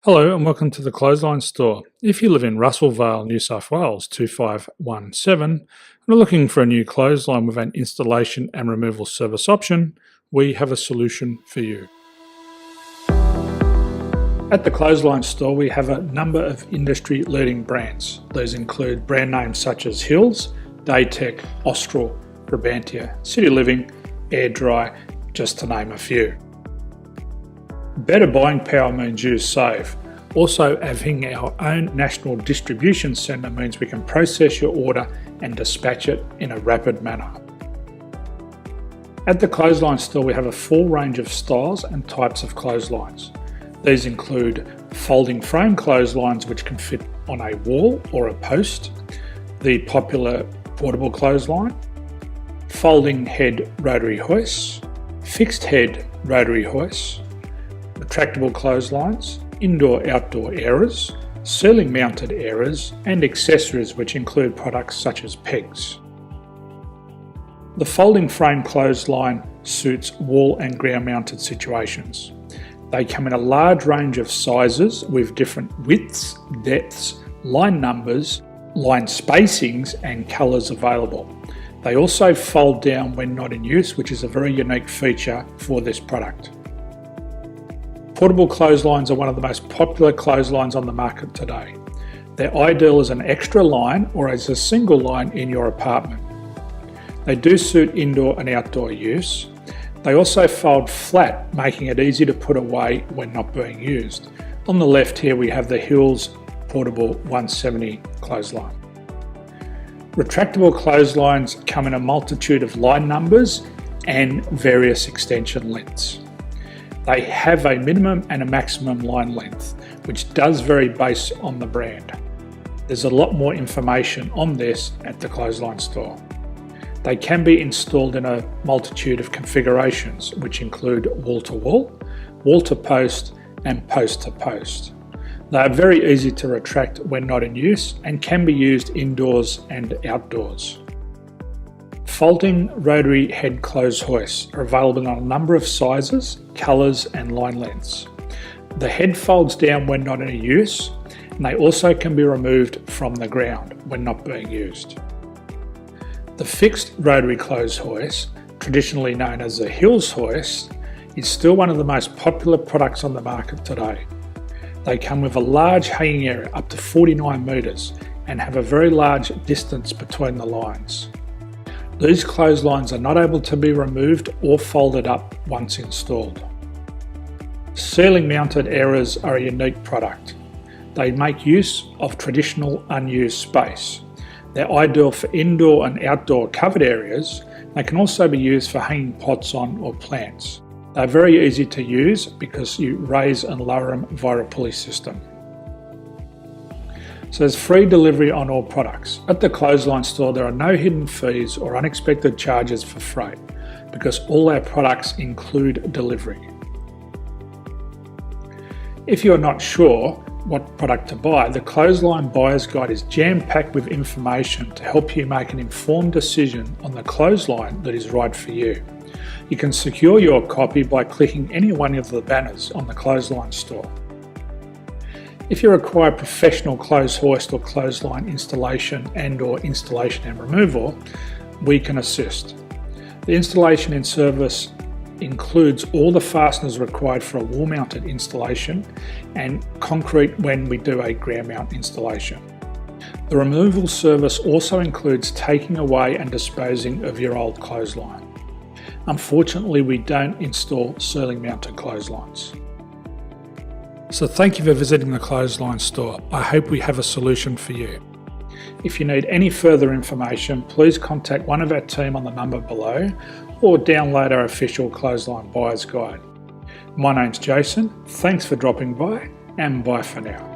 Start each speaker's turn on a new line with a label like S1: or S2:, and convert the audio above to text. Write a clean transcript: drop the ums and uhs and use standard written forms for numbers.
S1: Hello and welcome to the Clothesline Store. If you live in Russell, Vale, New South Wales 2517 and are looking for a new clothesline with an installation and removal service option, we have a solution for you. At the Clothesline Store we have a number of industry leading brands. These include brand names such as Hills, Daytech, Austral, Brabantia, City Living, Air Dry, just to name a few. Better buying power means you save. Also, having our own national distribution centre means we can process your order and dispatch it in a rapid manner. At the Clothesline Store we have a full range of styles and types of clotheslines. These include folding frame clotheslines which can fit on a wall or a post, the popular portable clothesline, folding head rotary hoists, fixed head rotary hoists, retractable clotheslines, indoor-outdoor airers, ceiling mounted airers and accessories which include products such as pegs. The folding frame clothesline suits wall and ground mounted situations. They come in a large range of sizes with different widths, depths, line numbers, line spacings and colours available. They also fold down when not in use, which is a very unique feature for this product. Portable clotheslines are one of the most popular clotheslines on the market today. They're ideal as an extra line or as a single line in your apartment. They do suit indoor and outdoor use. They also fold flat, making it easy to put away when not being used. On the left here we have the Hills Portable 170 clothesline. Retractable clotheslines come in a multitude of line numbers and various extension lengths. They have a minimum and a maximum line length, which does vary based on the brand. There's a lot more information on this at the Clothesline Store. They can be installed in a multitude of configurations, which include wall-to-wall, wall-to-post and post-to-post. They are very easy to retract when not in use and can be used indoors and outdoors. Folding rotary head clothes hoists are available in a number of sizes, colours and line lengths. The head folds down when not in use and they also can be removed from the ground when not being used. The fixed rotary clothes hoist, traditionally known as the Hills hoist, is still one of the most popular products on the market today. They come with a large hanging area up to 49 metres and have a very large distance between the lines. These clotheslines are not able to be removed or folded up once installed. Ceiling mounted airers are a unique product. They make use of traditional unused space. They're ideal for indoor and outdoor covered areas. They can also be used for hanging pots on or plants. They're very easy to use because you raise and lower them via a pulley system. So there's free delivery on all products. At the Clothesline Store there are no hidden fees or unexpected charges for freight because all our products include delivery. If you're not sure what product to buy, the Clothesline Buyer's Guide is jam-packed with information to help you make an informed decision on the clothesline that is right for you. You can secure your copy by clicking any one of the banners on the Clothesline Store. If you require professional clothes hoist or clothesline installation and removal, we can assist. The installation and service includes all the fasteners required for a wall mounted installation and concrete when we do a ground mount installation. The removal service also includes taking away and disposing of your old clothesline. Unfortunately, we don't install ceiling mounted clotheslines. So thank you for visiting the Clothesline Store. I hope we have a solution for you. If you need any further information, please contact one of our team on the number below or download our official Clothesline Buyer's Guide. My name's Jason, thanks for dropping by and bye for now.